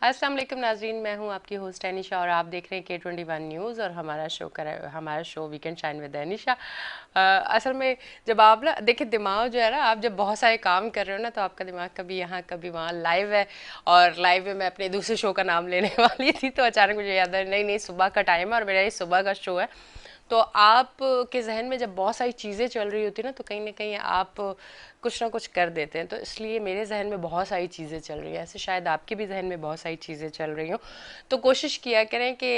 अस्सलाम वालेकुम नाजरीन, मैं हूं आपकी होस्ट अनिशा और आप देख रहे हैं K21 न्यूज़ और हमारा show weekend shine with Anisha. असल में जब आप ना देखिए, दिमाग जो है ना, आप जब बहुत सारे काम कर रहे हो ना, तो आपका दिमाग कभी यहाँ कभी वहाँ लाइव है। और लाइव में मैं अपने दूसरे शो का नाम लेने वाली थी, तो अचानक मुझे याद आया नहीं नहीं, सुबह का टाइम है और मेरा ये सुबह का शो है। तो आप के जहन में जब बहुत सारी चीज़ें चल रही होती है ना कहीं आप कुछ ना कुछ कर देते हैं। तो इसलिए मेरे जहन में बहुत सारी चीज़ें चल रही हैं, ऐसे शायद आपके भी जहन में बहुत सारी चीज़ें चल रही हों। तो कोशिश किया करें कि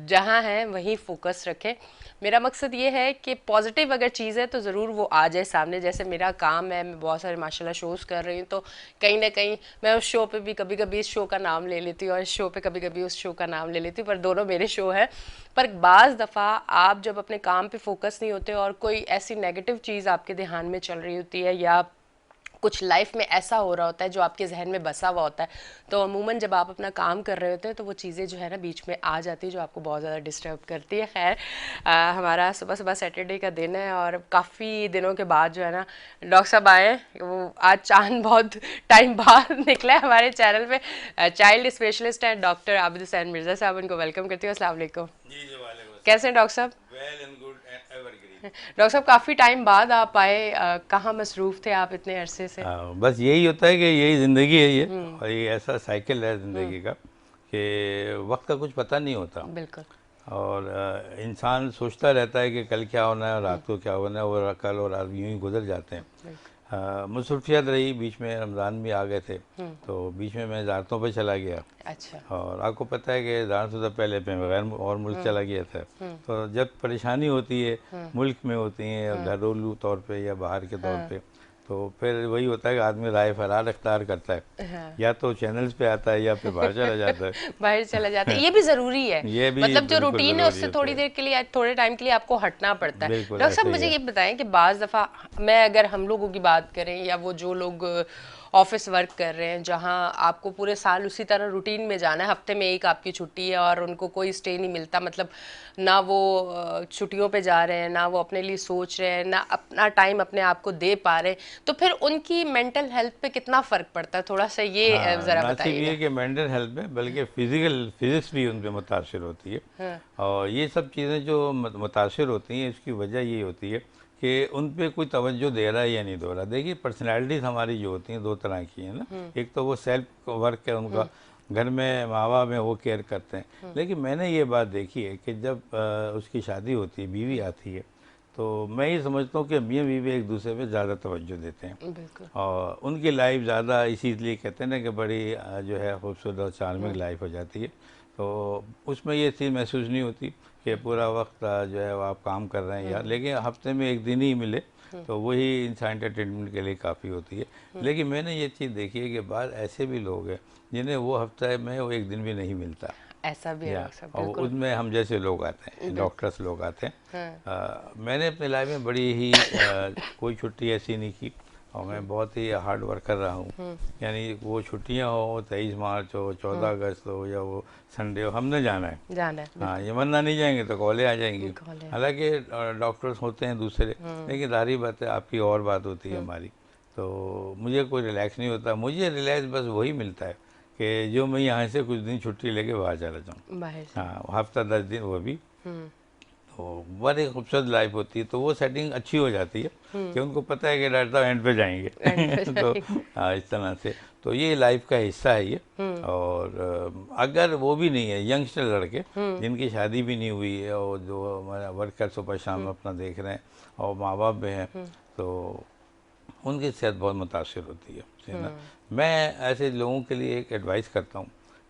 जहाँ हैं वहीं फोकस रखें। मेरा मकसद ये है कि पॉजिटिव अगर चीज़ है तो ज़रूर वो आ जाए सामने। जैसे मेरा काम है, मैं बहुत सारे माशाल्लाह शोज़ कर रही हूँ, तो कहीं ना कहीं मैं उस शो पे भी कभी कभी इस शो का नाम ले लेती हूँ और इस शो पे कभी कभी उस शो का नाम ले लेती हूँ, पर दोनों मेरे शो है। पर बाज़ दफ़ा आप जब अपने काम पे फोकस नहीं होते और कोई ऐसी नेगेटिव चीज़ आपके ध्यान में चल रही होती है या कुछ लाइफ में ऐसा हो रहा होता है जो आपके जहन में बसा हुआ होता है, तो अमूमन जब आप अपना काम कर रहे होते हैं तो वो चीज़ें जो है ना बीच में आ जाती है, जो आपको बहुत ज़्यादा डिस्टर्ब करती है। खैर, हमारा सुबह सुबह सैटरडे का दिन है और काफ़ी दिनों के बाद जो है ना डॉक्टर साहब आए हैं। वो आज चांद बहुत टाइम बाद निकला है हमारे चैनल पे। चाइल्ड स्पेशलिस्ट हैं डॉक्टर आबिद हुसैन मिर्ज़ा साहब, उनको वेलकम करती हूँ। अस्सलाम वालेकुम। जी जी, वालेकुम कैसे हैं अस्सलाम। डॉक्टर साहब? Well and good evergreen. Doctor साहब काफ़ी टाइम बाद आप आए, कहाँ मसरूफ़ थे आप इतने अरसे से? बस यही होता है कि यही ज़िंदगी है ये, हम्म। और ये ऐसा साइकिल है ज़िंदगी का कि वक्त का कुछ पता नहीं होता। बिल्कुल। और इंसान सोचता रहता है कि कल क्या होना है और रात को क्या होना है, और कल और रात यूं ही गुजर जाते हैं। बिल्कुल। मसरूफियत रही, बीच में रमज़ान भी आ गए थे, तो बीच में मैं ज़ारतों पे चला गया। अच्छा। और आपको पता है कि ज़ारतों से पहले मैं बगैर और मुल्क चला गया था। तो जब परेशानी होती है मुल्क में होती है या घरेलू तौर पे या बाहर के तौर पे, तो फिर वही होता है कि आदमी राय फरार अख्तियार करता है, हाँ। या तो चैनल्स पे आता है या फिर बाहर चला जाता बाहर चला जाता है, है। ये भी ज़रूरी है। ये भी मतलब जो बिल्कुल रूटीन है ज़रूरी उससे होता थोड़ी है। देर के लिए, थोड़े टाइम के लिए आपको हटना पड़ता है। बिल्कुल डॉक्टर साहब, ऐसे ही मुझे है। ये बताएं कि बाज़ दफ़ा मैं अगर हम लोगों की बात करें या वो जो लोग ऑफिस वर्क कर रहे हैं जहाँ आपको पूरे साल उसी तरह रूटीन में जाना है, हफ्ते में एक आपकी छुट्टी है और उनको कोई स्टे नहीं मिलता, मतलब ना वो छुट्टियों पे जा रहे हैं, ना वो अपने लिए सोच रहे हैं, ना अपना टाइम अपने आप को दे पा रहे हैं, तो फिर उनकी मेंटल हेल्थ पे कितना फ़र्क पड़ता है? थोड़ा सा ये हाँ, ज़रा ना सिर्फ बताइएगा। ये कि मेंटल हेल्थ में बल्कि फिज़िक्स भी उन पे मुतासर होती है। हाँ। और ये सब चीज़ें जो मुतासर होती हैं, इसकी वजह ये होती है कि उन पे कोई तवज्जो दे रहा है या नहीं दे रहा। देखिए, पर्सनैलिटीज़ हमारी जो होती हैं दो तरह की हैं ना। एक तो वो सेल्फ वर्क है उनका, घर में माँ बाप में वो केयर करते हैं। लेकिन मैंने ये बात देखी है कि जब उसकी शादी होती है, बीवी आती है, तो मैं ये समझता हूँ कि मियाँ बीवी एक दूसरे पे ज़्यादा तवज्जो देते हैं। बिल्कुल। और उनकी लाइफ ज़्यादा इसीलिए कहते हैं ना कि बड़ी जो है खूबसूरत और चार्मिंग लाइफ हो जाती है। तो उसमें ये चीज़ महसूस नहीं होती कि पूरा वक्त जो है वो आप काम कर रहे हैं यार, लेकिन हफ्ते में एक दिन ही मिले तो वही इंसान एंटरटेनमेंट के लिए काफ़ी होती है। लेकिन मैंने ये चीज़ देखी है कि बाद ऐसे भी लोग हैं जिन्हें वो हफ्ते में वो एक दिन भी नहीं मिलता। ऐसा भी है या डॉक्टर साहब, और बिल्कुल। उसमें हम जैसे लोग आते हैं, बिल्कुल। डॉक्टर्स लोग आते हैं। हाँ। मैंने अपनी लाइफ में बड़ी ही कोई छुट्टी ऐसी नहीं की, और मैं बहुत ही हार्ड वर्क कर रहा हूँ। यानी वो छुट्टियाँ हो, 23 मार्च हो, 14 अगस्त हो, या वो संडे हो, हमने जाना है। जाना है, हाँ, बिल्कुल। ये वरना नहीं जाएंगे तो कॉलेज आ जाएंगी। कॉल है। हालांकि डॉक्टर्स होते हैं दूसरे, लेकिन जाहिर बात है आपकी और बात होती है हमारी। तो मुझे कोई रिलैक्स नहीं होता, मुझे रिलैक्स बस वही मिलता है कि जो मैं यहाँ से कुछ दिन छुट्टी लेके बाहर चला जाऊँ। बाहर से। हाँ, हफ्ता 10 दिन वो भी। हम्म। तो बड़ी खूबसूरत लाइफ होती है, तो वो सेटिंग अच्छी हो जाती है कि उनको पता है कि डॉक्टर साहब एंड पे जाएंगे। एंड पे तो जाएंगे। हाँ, इस तरह से तो ये लाइफ का हिस्सा है ये। और अगर वो भी नहीं है, यंगस्टर लड़के जिनकी शादी भी नहीं हुई है और जो हमारा वर्कर सुबह शाम अपना देख रहे हैं और माँ बाप भी हैं, तो उनकी सेहत बहुत मुतासर होती है ना। मैं ऐसे लोगों के लिए एक एडवाइस करता हूँ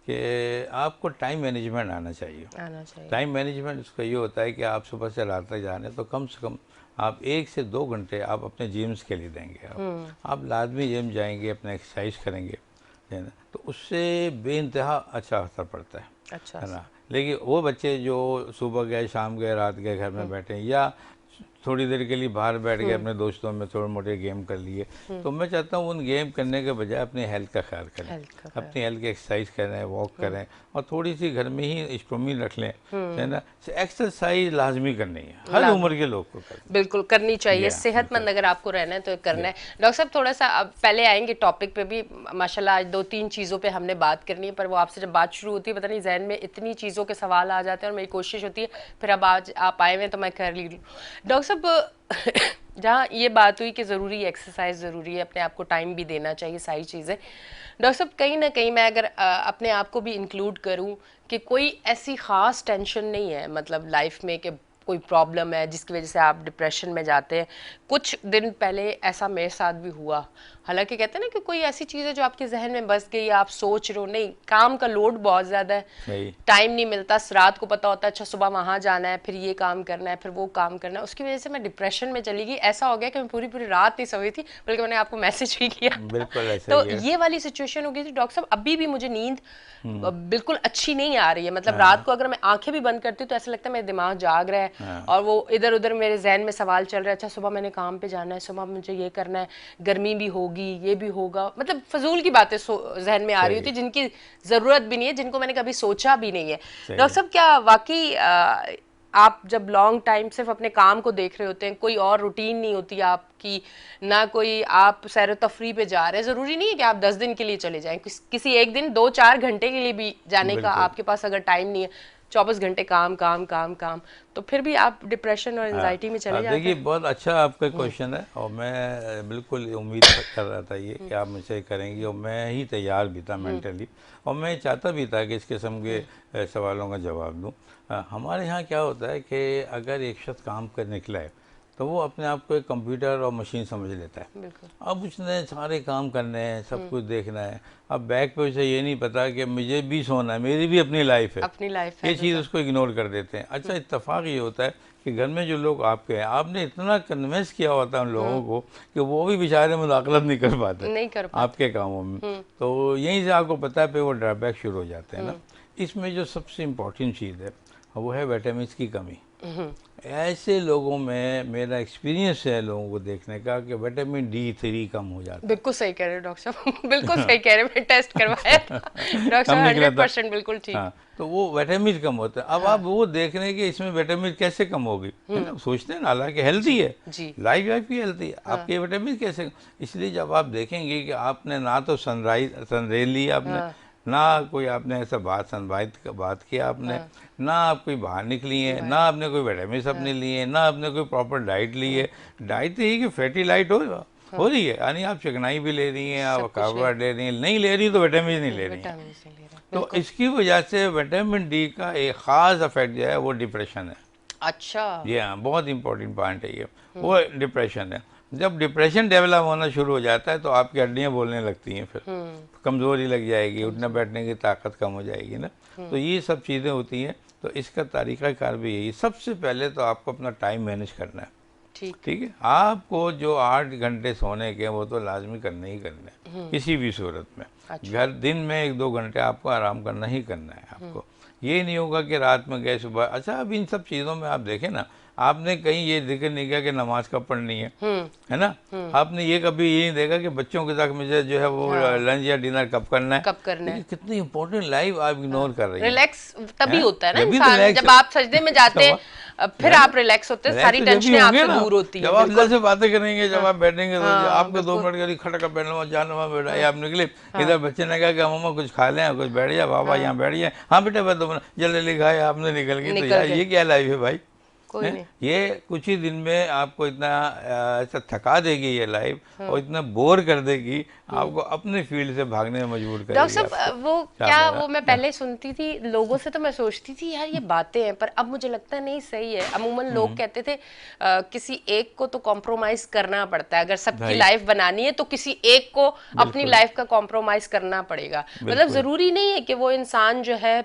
कि आपको टाइम मैनेजमेंट आना चाहिए। आना चाहिए। टाइम मैनेजमेंट उसका ये होता है कि आप सुबह से रात तक जा रहे हैं, तो कम से कम आप 1 से 2 घंटे आप अपने जिम्स के लिए देंगे। आप लाजमी जिम जाएंगे, अपना एक्सरसाइज करेंगे, है ना, तो उससे बेइंतहा अच्छा असर पड़ता अच्छा है से। ना। लेकिन वो बच्चे जो सुबह गए, शाम गए, रात गए, घर में बैठे हैं, या थोड़ी देर के लिए बाहर बैठ गए अपने दोस्तों में, थोड़े मोटे गेम कर लिए। तो मैं चाहता हूँ उन गेम करने के बजाय अपनी हेल्थ का ख्याल करें, अपनी हेल्थ की एक्सरसाइज करें, वॉक करें, और थोड़ी सी घर में ही स्टोमी रख लें, है ना। एक्सरसाइज लाजमी करनी है, हर उम्र के लोग को करनी, बिल्कुल करनी चाहिए। सेहतमंद अगर आपको रहना है तो करना है। डॉक्टर साहब थोड़ा सा अब पहले आएंगे टॉपिक पे भी, माशाल्लाह आज 2-3 चीज़ों पे हमने बात करनी है, पर वो आपसे जब बात शुरू होती है पता नहीं जहन में इतनी चीज़ों के सवाल आ जाते हैं, और मेरी कोशिश होती है फिर अब आज आप आए हुए तो मैं कर ली लूँ। डॉक्टर साहब जहाँ ये बात हुई कि ज़रूरी है एक्सरसाइज, ज़रूरी है अपने आप को टाइम भी देना चाहिए, सारी चीज़ें, डॉक्टर साहब कहीं ना कहीं मैं अगर अपने आप को भी इंक्लूड करूँ कि कोई ऐसी ख़ास टेंशन नहीं है मतलब लाइफ में कि कोई प्रॉब्लम है जिसकी वजह से आप डिप्रेशन में जाते हैं। कुछ दिन पहले ऐसा मेरे साथ भी हुआ, हालांकि कहते हैं ना कि कोई ऐसी चीज़ है जो आपके जहन में बस गई, आप सोच रहे हो, नहीं काम का लोड बहुत ज़्यादा है, टाइम नहीं मिलता, रात को पता होता है अच्छा सुबह वहाँ जाना है, फिर ये काम करना है, फिर वो काम करना है, उसकी वजह से मैं डिप्रेशन में चली गई। ऐसा हो गया कि मैं पूरी पूरी रात नहीं सोई थी, बल्कि मैंने आपको मैसेज भी किया। बिल्कुल ऐसा तो ही है। ये वाली सिचुएशन हो गई थी डॉक्टर साहब। अभी भी मुझे नींद बिल्कुल अच्छी नहीं आ रही है, मतलब रात को अगर मैं आंखें भी बंद करती हूँ तो ऐसा लगता है मेरा दिमाग जाग रहा है, और वो इधर उधर मेरे जहन में सवाल चल रहा है, अच्छा सुबह मैंने काम पे जाना है, सुबह मुझे ये करना है, गर्मी भी होगी, ये भी होगा, मतलब फजूल की बातें जहन में आ रही होती जिनकी जरूरत भी नहीं है, जिनको मैंने कभी सोचा भी नहीं है। डॉक्टर साहब क्या वाकई आप जब लॉन्ग टाइम सिर्फ अपने काम को देख रहे होते हैं, कोई और रूटीन नहीं होती आपकी, ना कोई आप सैर तफरी पे जा रहे हैं, ज़रूरी नहीं है कि आप 10 दिन के लिए चले जाएं, किसी एक दिन 2-4 घंटे के लिए भी जाने का आपके पास अगर टाइम नहीं है, 24 घंटे काम काम काम काम, तो फिर भी आप डिप्रेशन और एंजाइटी में चले जाते हैं। देखिए बहुत अच्छा आपका क्वेश्चन है, और मैं बिल्कुल उम्मीद कर रहा था ये कि आप मुझसे करेंगी, और मैं ही तैयार भी था मेंटली, और मैं चाहता भी था कि इस किस्म के सवालों का जवाब दूं। हमारे यहाँ क्या होता है कि अगर एक शख्स काम कर निकला है तो वो अपने आप को एक कंप्यूटर और मशीन समझ लेता है। अब उसने सारे काम करने हैं, सब कुछ देखना है, अब बैक पे उसे ये नहीं पता कि मुझे भी सोना है, मेरी भी अपनी लाइफ है, ये चीज़ उसको इग्नोर कर देते हैं। अच्छा इत्तेफाक ये होता है कि घर में जो लोग आपके हैं, आपने इतना कन्विंस किया होता है उन लोगों को कि वो भी बेचारे मुदाखलत नहीं कर पाते आपके कामों में, तो यहीं से आपको पता है पे वो ड्रॉबैक शुरू हो जाते हैं ना। इसमें जो सबसे इम्पोर्टेंट चीज़ है वो है विटामिन की कमी। ऐसे लोगों में मेरा एक्सपीरियंस है लोगों को देखने का कि विटामिन D3 कम हो जाता है। बिल्कुल सही कह रहे हो डॉक्टर साहब, बिल्कुल सही कह रहे हैं, मैं टेस्ट करवाया था डॉक्टर साहब, 100% बिल्कुल ठीक। हाँ, तो वो विटामिन कम होता है। अब आप वो देख रहे हैं कि इसमें विटामिन कैसे कम होगी, है ना, सोचते हैं ना, हालांकि हेल्थी है, लाइफ भी हेल्थी है, आपके विटामिन कैसे। इसलिए जब आप देखेंगे कि आपने ना तो सनरेज ली आपने, ना कोई आपने ऐसा बात किया आपने, ना आप कोई बाहर निकली है, ना आपने कोई विटामिन अपने लिए है, ना आपने कोई प्रॉपर डाइट ली है। डाइट तो यही कि फैटी लाइट हो रही है, यानी आप चिकनाई भी ले रही हैं, आप कार्बोहाइड्रेट ले रही हैं, नहीं ले रही तो विटामिन नहीं ले रही हैं। तो इसकी वजह से विटामिन D का एक ख़ास इफेक्ट जो है वो डिप्रेशन है। अच्छा जी हाँ, बहुत इंपॉर्टेंट पॉइंट है ये, वो डिप्रेशन है। जब डिप्रेशन डेवलप होना शुरू हो जाता है तो आपकी हड्डियाँ बोलने लगती हैं, फिर कमज़ोरी लग जाएगी, उठने बैठने की ताकत कम हो जाएगी ना। तो ये सब चीज़ें होती हैं। तो इसका तरीक़ाकार भी यही, सबसे पहले तो आपको अपना टाइम मैनेज करना है। ठीक है, आपको जो 8 घंटे सोने के वो तो लाजमी करने ही करने हैं किसी भी सूरत में। घर दिन में 1-2 घंटे आपको आराम करना ही करना है आपको। ये नहीं होगा कि रात में गए सुबह। अच्छा अब इन सब चीज़ों में आप देखें ना, आपने कहीं ये जिक्र नहीं किया कि नमाज कब पढ़नी है ना। आपने ये कभी ये नहीं देखा कि बच्चों के साथ मुझे जो है वो लंच या डिनर कब करना है। कितनी इंपॉर्टेंट लाइफ आप इग्नोर कर रही हैं। रिलैक्स तभी होता है ना इंसान, जब आप सजदे में जाते हैं फिर आप रिलैक्स होते हैं, सारी टेंशनें आपसे दूर होती हैं। जब आप अल्लाह से बातें करेंगे, जब आप बैठेंगे तो आपको 2 मिनट के लिए खड़ा कर बैठना, जानवा बैठा या आप निकले इधर, बच्चे ने कहा कि मम्मा कुछ खा लें, कुछ बैठ जाए, बाबा यहाँ बैठ जाए, हाँ बेटा मैं तो जल्दी लिखाए, आपने निकल गई। तो यार ये क्या लाइफ है भाई, ये कुछ ही दिन में आपको इतना ऐसा थका देगी ये लाइफ, और इतना बोर कर देगी, आपको अपने फील्ड से भागने में मजबूर करेगी। डॉक्टर साहब वो क्या, वो मैं पहले सुनती थी लोगों से तो मैं सोचती थी यार ये बातें हैं, पर अब मुझे लगता है नहीं सही है। अमूमन लोग कहते थे किसी एक को तो कॉम्प्रोमाइज करना पड़ता है, अगर सबकी लाइफ बनानी है तो किसी एक को अपनी लाइफ का कॉम्प्रोमाइज करना पड़ेगा। मतलब जरूरी नहीं है कि वो इंसान जो है,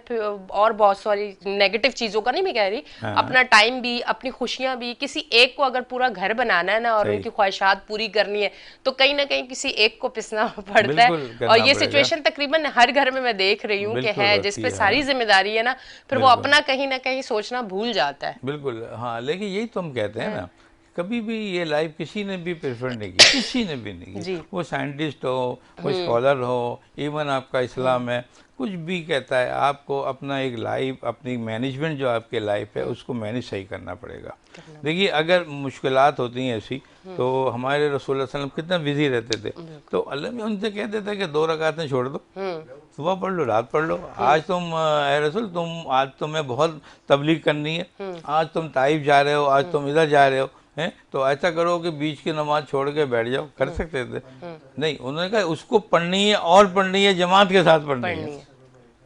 और बहुत सारी नेगेटिव चीजों का नहीं मैं कह रही, अपना टाइम भी, अपनी खुशियां भी, किसी एक को अगर पूरा घर बनाना है ना और उनकी ख्वाहिशात पूरी करनी है तो कहीं ना कहीं किसी एक को पिसना पड़ता है। और ये सिचुएशन तकरीबन हर घर में मैं देख रही हूँ कि है, जिस पे सारी जिम्मेदारी है ना, फिर वो अपना कहीं ना कहीं सोचना भूल जाता है। बिल्कुल हाँ, लेकिन यही तो हम कहते हैं ना, कभी भी ये लाइफ किसी ने भी प्रेफर नहीं की, किसी ने भी नहीं की। वो साइंटिस्ट हो, वो स्कॉलर हो, इवन आपका इस्लाम है, कुछ भी कहता है, आपको अपना एक लाइफ, अपनी मैनेजमेंट जो आपके लाइफ है उसको मैनेज सही करना पड़ेगा। देखिए अगर मुश्किलात होती हैं ऐसी, तो हमारे रसूल सल्लल्लाहु अलैहि वसल्लम कितना बिजी रहते थे, तो अल्लाह भी उनसे कहते थे कि 2 रकातें छोड़ दो, सुबह पढ़ लो, रात पढ़ लो। आज तुम रसूल तुम आज तुम्हें बहुत तबलीग करनी है, आज तुम ताइफ जा रहे हो, आज तुम इधर जा रहे हो, हैं तो ऐसा करो कि बीच की नमाज छोड़ के बैठ जाओ, कर सकते थे? नहीं, उन्होंने कहा उसको पढ़नी है और पढ़नी है, जमात के साथ पढ़नी है।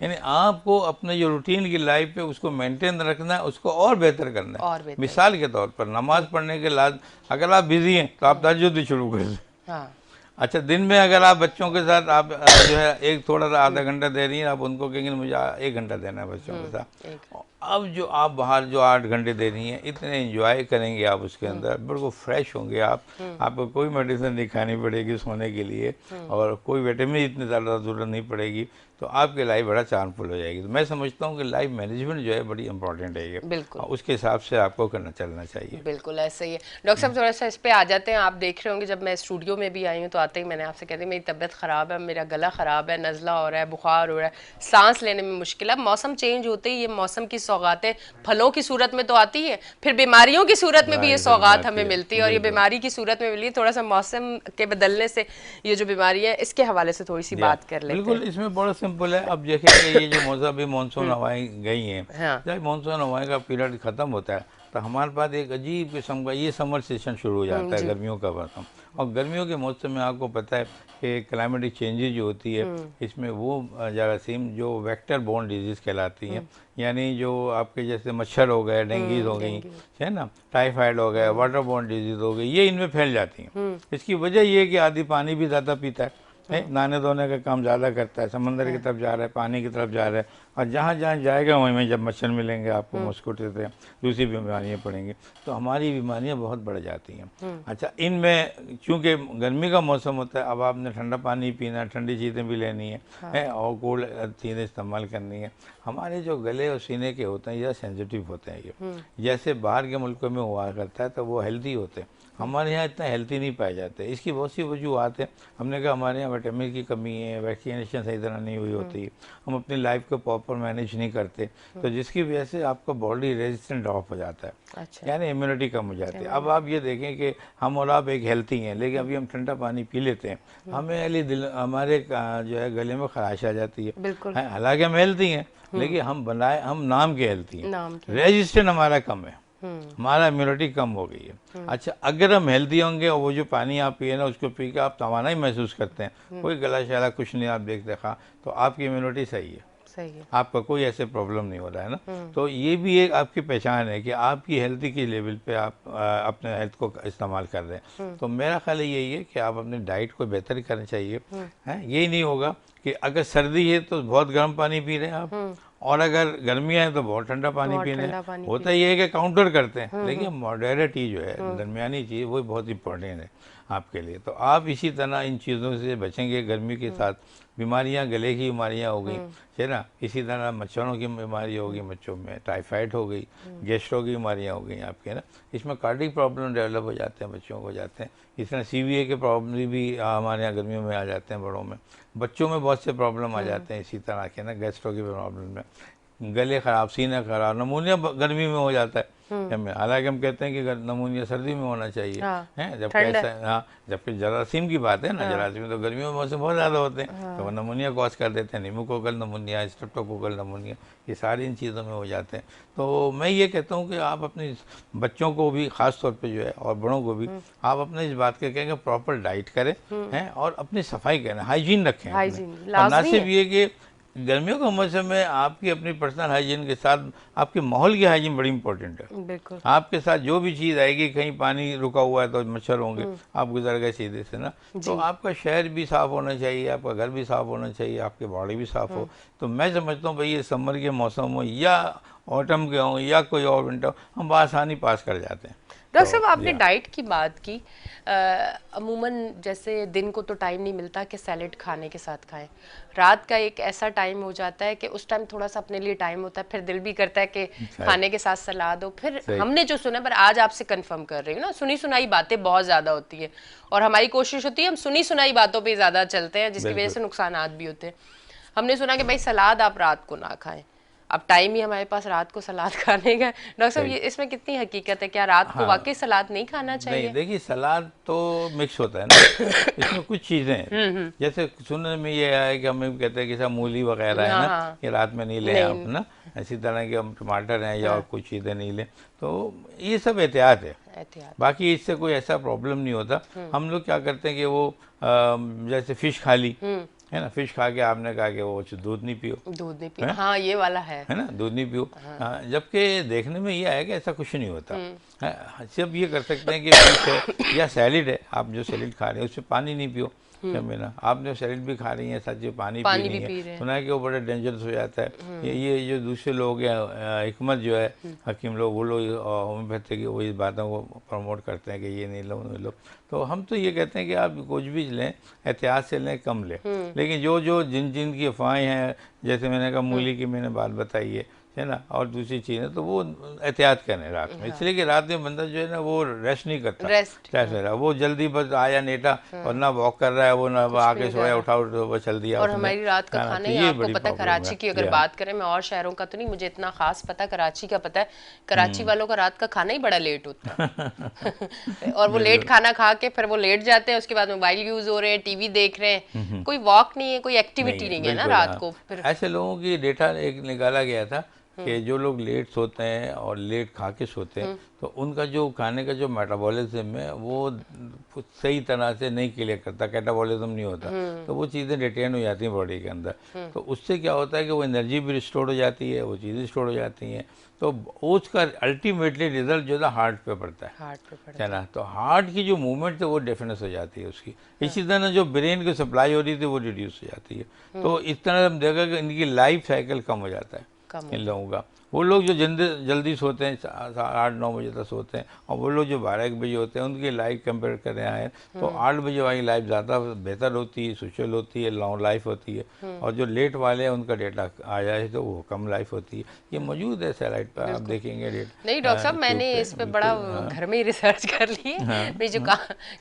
यानी आपको अपने जो रूटीन की लाइफ है उसको मेंटेन रखना है, उसको और बेहतर करना है। मिसाल के तौर पर नमाज पढ़ने के बाद अगर आप बिजी हैं तो आप तहज्जुद भी शुरू कर दें। अच्छा, दिन में अगर आप बच्चों के साथ आप जो है एक थोड़ा सा आधा घंटा दे रही हैं, आप उनको कहेंगे मुझे 1 घंटा देना है बच्चों के साथ। अब जो आप बाहर जो 8 घंटे दे रही हैं, इतने एंजॉय करेंगे आप उसके अंदर, बिल्कुल फ्रेश होंगे आप, आपको कोई मेडिसिन नहीं खानी पड़ेगी सोने के लिए, और कोई विटामिन इतनी ज़्यादा ज़रूरत नहीं पड़ेगी, तो आपकी लाइफ बड़ा चार्मफुल हो जाएगी। तो मैं समझता हूँ कि लाइफ मैनेजमेंट जो है बड़ी इंपॉर्टेंट है ये, बिल्कुल उसके हिसाब से आपको करना चलना चाहिए। बिल्कुल ऐसा ही है। डॉक्टर साहब थोड़ा सा इस पे आ जाते हैं, आप देख रहे होंगे जब मैं स्टूडियो में भी आई हूँ तो आते ही मैंने आपसे कहती मेरी तबीयत ख़राब है, मेरा गला ख़राब है, नज़ला हो रहा है, बुखार हो रहा है, सांस लेने में मुश्किल है। मौसम चेंज होते ही ये मौसम की सौगातें फलों की सूरत में तो आती है, फिर बीमारियों की सूरत में भी ये सौगात हमें मिलती है, और ये बीमारी की सूरत में मिली है। थोड़ा सा मौसम के बदलने से ये जो बीमारी है इसके हवाले से थोड़ी सी बात कर लेते हैं। बिल्कुल, इसमें बड़ा सिंपल है। अब देखिए ये जो मौसम अभी मानसून हवाएं गई हैं, जब मानसून हवाएं का पीरियड खत्म होता है तो हमारे पास एक अजीब किस्म का ये समर सेशन शुरू हो जाता है, गर्मियों का मौसम। और गर्मियों के मौसम में आपको पता है कि क्लाइमेटिक चेंजेज जो होती है, इसमें वो जरासीम जो वेक्टर बोर्न डिजीज़ कहलाती हैं, यानी जो आपके जैसे मच्छर हो गए, डेंगीज हो गई है ना, टाइफाइड हो गया, वाटर बोर्न डिजीज़ हो गई, ये इनमें फैल जाती हैं। इसकी वजह ये है कि आदि पानी भी ज़्यादा पीता है, नहाने धोने का काम ज़्यादा करता है, समंदर की तरफ जा रहा है, पानी की तरफ जा रहा है, और जहाँ जहाँ जाएगा वहीं में जब मच्छर मिलेंगे आपको, मस्किटो से दूसरी बीमारियाँ पड़ेंगी, तो हमारी बीमारियाँ बहुत बढ़ जाती हैं। अच्छा, इनमें चूँकि गर्मी का मौसम होता है, अब आपने ठंडा पानी पीना, ठंडी चीज़ें भी लेनी है और कोल्ड चीज़ें इस्तेमाल करनी है। हमारे जो गले और सीने के होते हैं ये सेंसिटिव होते हैं, ये जैसे बाहर के मुल्कों में हुआ करता है तो वो हेल्दी होते हैं, हमारे यहाँ इतना हेल्थी नहीं पाए जाते। इसकी बहुत सी वजूहत है। हमने कहा हमारे यहाँ विटामिन की कमी है, वैक्सीनेशन सही तरह नहीं हुई होती, हम अपनी लाइफ को प्रॉपर मैनेज नहीं करते, तो जिसकी वजह से आपका बॉडी रेजिस्टेंट ड्रॉप हो जाता है। अच्छा। यानी इम्यूनिटी कम हो जाती है। अब आप ये देखें कि हम और आप एक हेल्थी हैं, लेकिन अभी हम ठंडा पानी पी लेते हैं, हमें हमारे जो है गले में खराश आ जाती है। हालांकि हम हेल्थी हैं, लेकिन हम नाम के हेल्थी हैं, रेजिस्टेंट हमारा कम है, हमारा इम्यूनिटी कम हो गई है। अच्छा, अगर हम हेल्दी होंगे और वो जो पानी आप पिए ना उसको पी के आप तवानाई महसूस करते हैं, कोई गला शला कुछ नहीं आप देखा, तो आपकी इम्यूनिटी सही है, आपका कोई ऐसे प्रॉब्लम नहीं हो रहा है ना। तो ये भी एक आपकी पहचान है कि आपकी हेल्थी की लेवल पे आप अपने हेल्थ को इस्तेमाल कर रहे हैं। तो मेरा ख्याल यही है कि आप अपनी डाइट को बेहतर करना चाहिए। यही नहीं होगा कि अगर सर्दी है तो बहुत गर्म पानी पी रहे हैं आप, और अगर गर्मियाँ हैं तो बहुत ठंडा पानी पीने हैं। होता ये है कि काउंटर करते हैं, लेकिन मॉडरेटी जो है, दरमियानी चीज़, वो बहुत इंपॉर्टेंट है आपके लिए। तो आप इसी तरह इन चीज़ों से बचेंगे। गर्मी के साथ बीमारियां, गले की बीमारियां हो गई है ना, इसी तरह मच्छरों की बीमारी हो गई, बच्चों में टाइफाइड हो गई, गैस्ट्रो की बीमारियां हो गई आपके ना, इसमें कार्डिक प्रॉब्लम डेवलप हो जाते हैं, बच्चों को हो जाते हैं। इस तरह CVA के प्रॉब्लम भी हमारे यहाँ गर्मियों में आ जाते हैं, बड़ों में, बच्चों में बहुत से प्रॉब्लम आ जाते हैं इसी तरह के ना, गैस्ट्रो की प्रॉब्लम में, गले खराब, सीना खराब, नमूनिया गर्मी में हो जाता है। हालांकि हम कहते हैं कि नमूनिया सर्दी में होना चाहिए, हैं, जबकि ऐसा, जबकि जरासीम की बात है ना, जरासीम तो गर्मियों में मौसम बहुत ज़्यादा होते हैं, तो वो नमूनिया कॉज कर देते हैं, निमोकोकल नमूनिया, स्ट्रेप्टोकोकल नमूनिया, ये सारी इन चीज़ों में हो जाते हैं। तो मैं ये कहता हूँ कि आप अपने बच्चों को भी ख़ास तौर पे जो है, और बड़ों को भी, आप अपने इस बात के कहेंगे प्रॉपर डाइट करें, हैं, और अपनी सफाई करें, हाइजीन रखें। ना सिर्फ ये कि गर्मियों के मौसम में आपकी अपनी पर्सनल हाइजीन के साथ आपके माहौल की हाइजीन बड़ी इंपॉर्टेंट है। बिल्कुल। आपके साथ जो भी चीज़ आएगी, कहीं पानी रुका हुआ है तो मच्छर होंगे, आप गुजर गए सीधे से ना, तो आपका शहर भी साफ़ होना चाहिए, आपका घर भी साफ़ होना चाहिए, आपकी बॉडी भी साफ़ हो। तो मैं समझता हूँ भाई ये समर के मौसम हो या ऑटम के हों या कोई और विंटर, हम आसानी पास कर जाते हैं। डॉक्टर साहब आपने डाइट की बात की, अमूमन जैसे दिन को तो टाइम नहीं मिलता कि सैलेड खाने के साथ खाएं, रात का एक ऐसा टाइम हो जाता है कि उस टाइम थोड़ा सा अपने लिए टाइम होता है, फिर दिल भी करता है कि खाने के साथ सलाद हो। फिर हमने जो सुना, पर आज आपसे कंफर्म कर रही हूँ ना, सुनी सुनाई बातें बहुत ज्यादा होती है और हमारी कोशिश होती है हम सुनी सुनाई बातों पर ज्यादा चलते हैं, जिसकी वजह से नुकसानात भी होते हैं। हमने सुना कि भाई सलाद आप रात को ना खाएं, अब टाइम ही हमारे पास रात को सलाद खाने का। डॉक्टर साहब ये इसमें कितनी हकीकत है, क्या रात को वाकई सलाद नहीं खाना चाहिए? नहीं, देखिए सलाद तो मिक्स होता है ना, इसमें कुछ चीज़ें हैं, जैसे सुनने में ये आया कि हमें कहते हैं कि सब मूली वगैरह है ना, ये रात में नहीं लें आप ना, इसी तरह के हम टमाटर हैं या और कुछ चीज़ें नहीं लें, तो ये सब एहतियात है, बाकी इससे कोई ऐसा प्रॉब्लम नहीं होता। हम लोग क्या करते हैं कि वो जैसे फिश खा ली है ना, फिश खा के आपने कहा कि वो दूध नहीं पियो, दूध नहीं पियो, हाँ ये वाला है ना, दूध नहीं पियो। हाँ, जबकि देखने में ये आया कि ऐसा कुछ नहीं होता है। सिर्फ ये कर सकते हैं कि फिश है या सैलिड है, आप जो सैलिड खा रहे हैं उसमें पानी नहीं पियो, ना आपने सैलिड भी खा रही हैं सच पानी पी रही है, सुना है कि वो बड़ा डेंजरस हो जाता है। ये जो दूसरे लोग हैं हिकमत जो है हकीम लोग, वो लोग होम्योपैथी की वो इस बातों को प्रमोट करते हैं कि ये नहीं लो नहीं लो, तो हम तो ये कहते हैं कि आप कुछ भी लें एहतियात से लें, कम लें, लेकिन जो जिन की अफवाहें हैं, जैसे मैंने कहा मूली की मैंने बात बताई है ना, और दूसरी चीज़ें तो वो एहतियात करें रात में, इसलिए कि रात में बंदा जो है ना वो रेस्ट नहीं करता, रेस्ट रहा, वो जल्दी बस आया नेटा और ना वॉक कर रहा है, वो ना आके सोया उठा वो चल दिया। और हमारी रात का खाना ही आपको पता, कराची की अगर बात करें, मैं और शहरों का तो नहीं, मुझे इतना खास पता, कराची का पता है, कराची वालों का रात का खाना ही बड़ा लेट होता है और वो लेट खाना खा के फिर वो लेट जाते हैं, उसके बाद मोबाइल यूज हो रहे हैं, टीवी देख रहे हैं, कोई वॉक नहीं है, कोई एक्टिविटी नहीं है ना रात को। फिर ऐसे लोगों की डेटा एक निकाला गया था कि जो लोग लेट सोते हैं और लेट खा के सोते हैं, तो उनका जो खाने का जो मेटाबॉलिज्म है वो सही तरह से नहीं क्लियर करता, कैटाबॉलिज्म नहीं होता, तो वो चीज़ें रिटेन हो जाती हैं बॉडी के अंदर, तो उससे क्या होता है कि वो एनर्जी भी रिस्टोर हो जाती है, वो चीज़ें रिस्टोर हो जाती हैं, तो उसका अल्टीमेटली रिजल्ट जो है हार्ट पे पड़ता है, हार्ट पे ना, तो हार्ट की जो मूवमेंट है वो डेफिनेस हो जाती है उसकी। इसी तरह जो ब्रेन की सप्लाई हो रही थी वो रिड्यूस हो जाती है, तो इस तरह हम देखा कि इनकी लाइफ साइकिल कम हो जाता है इन लोगों का। वो लोग जो जल्दी सोते हैं 8-9 बजे तक सोते हैं, और वो लोग जो 12-1 बजे होते हैं उनकी लाइफ कंपेयर कर रहे हैं तो 8 बजे वाली लाइफ ज़्यादा बेहतर होती है, सोशल होती है, लॉन्ग लाइफ होती है, और जो लेट वाले हैं उनका डेटा आ जाए तो वो कम लाइफ होती है। ये मौजूद है स्लाइड पर, आप देखेंगे डेट। नहीं डॉक्टर साहब, मैंने इस पर बड़ा घर में ही रिसर्च कर ली है, मेरी जो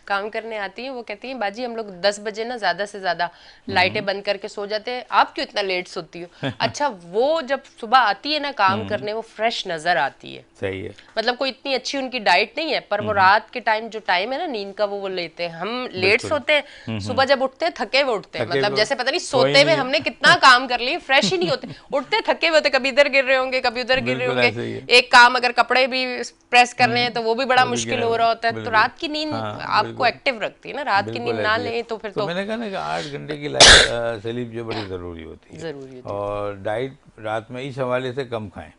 काम करने आती हैं वो कहती हैं बाजी हम लोग 10 बजे ना ज़्यादा से ज़्यादा लाइटें बंद करके सो जाते हैं, आप क्यों इतना लेट सोती हो? अच्छा, वो जब सुबह आती है ना काम करने, वो फ्रेश नजर आती है, सही है, मतलब कोई इतनी अच्छी उनकी डाइट नहीं है, पर वो रात के टाइम जो टाइम है ना नींद का वो लेते हैं। हम लेट सोते हैं, सुबह जब उठते हैं थके हुए उठते हैं, मतलब जैसे पता नहीं सोते में हमने कितना काम कर लिया, फ्रेश ही नहीं होते, उठते थके हुए होते, कभी इधर गिर रहे होंगे कभी उधर गिर रहे होंगे, एक काम अगर कपड़े भी प्रेस करने हैं तो वो भी बड़ा मुश्किल हो रहा होता है। तो रात की नींद आपको एक्टिव रखती है ना, रात की नींद ना लें तो फिर तो मैंने कहा ना कि 8 घंटे की लाइफ स्लीप जो बड़ी ज़रूरी होती है, और डाइट रात में इस हवाले से कम खाएं,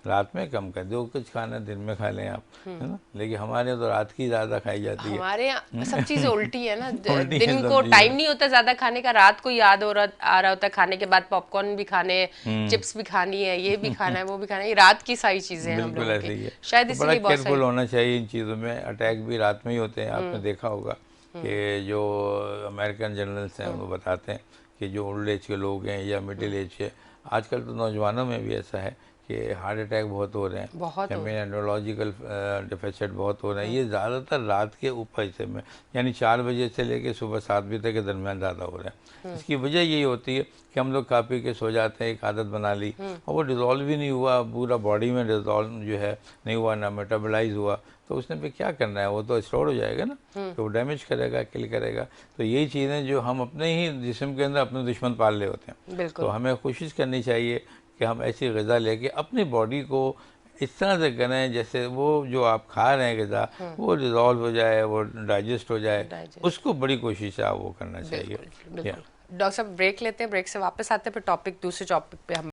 रात में कम कर दो, कुछ खाना दिन में खा लें आप, है ना, लेकिन हमारे यहाँ तो रात की ज़्यादा खाई जाती है, हमारे यहाँ सब चीज़ें उल्टी है ना, दिन को टाइम नहीं होता ज़्यादा खाने का, रात को याद आ रहा होता है खाने के बाद पॉपकॉर्न भी खाने, चिप्स भी खानी है, ये भी खाना है, वो भी खाना है, रात की सारी चीज़ें हम लोगों की, शायद इसलिए बहुत केयरफुल होना चाहिए इन चीज़ों में। अटैक भी रात में ही होते हैं, आपने देखा होगा कि जो अमेरिकन जर्नल्स हैं वो बताते हैं कि जो ओल्ड एज के लोग हैं या मिडिल एज के, आजकल तो नौजवानों में भी ऐसा है कि हार्ट अटैक बहुत हो रहे हैं, न्यूरोलॉजिकल डिफिसिट बहुत हो रहे हैं, ये ज़्यादातर रात के ऊपर हिस्से में, यानी 4 बजे से लेकर सुबह 7 बजे तक के दरमियान ज़्यादा हो रहे हैं। इसकी वजह यही होती है कि हम लोग खा पी के सो जाते हैं, एक आदत बना ली और वो डिज़ोल्व ही नहीं हुआ, पूरा बॉडी में डिज़ोल्व जो है नहीं हुआ, ना मेटाबोलाइज हुआ, तो उसने पे क्या करना है, वो तो स्टोर हो जाएगा ना, तो वो डैमेज करेगा, किल करेगा। तो यही चीज़ें जो हम अपने ही जिस्म के अंदर अपने दुश्मन पाल रहे होते हैं, तो हमें कोशिश करनी चाहिए कि हम ऐसी ग़िज़ा लेके अपनी बॉडी को इस तरह से करें जैसे वो जो आप खा रहे हैं ग़िज़ा वो रिजॉल्व हो जाए, वो डाइजेस्ट हो जाए, उसको बड़ी कोशिश है वो करना चाहिए। डॉक्टर साहब ब्रेक लेते हैं, ब्रेक से वापस आते हैं, फिर दूसरे टॉपिक पे हम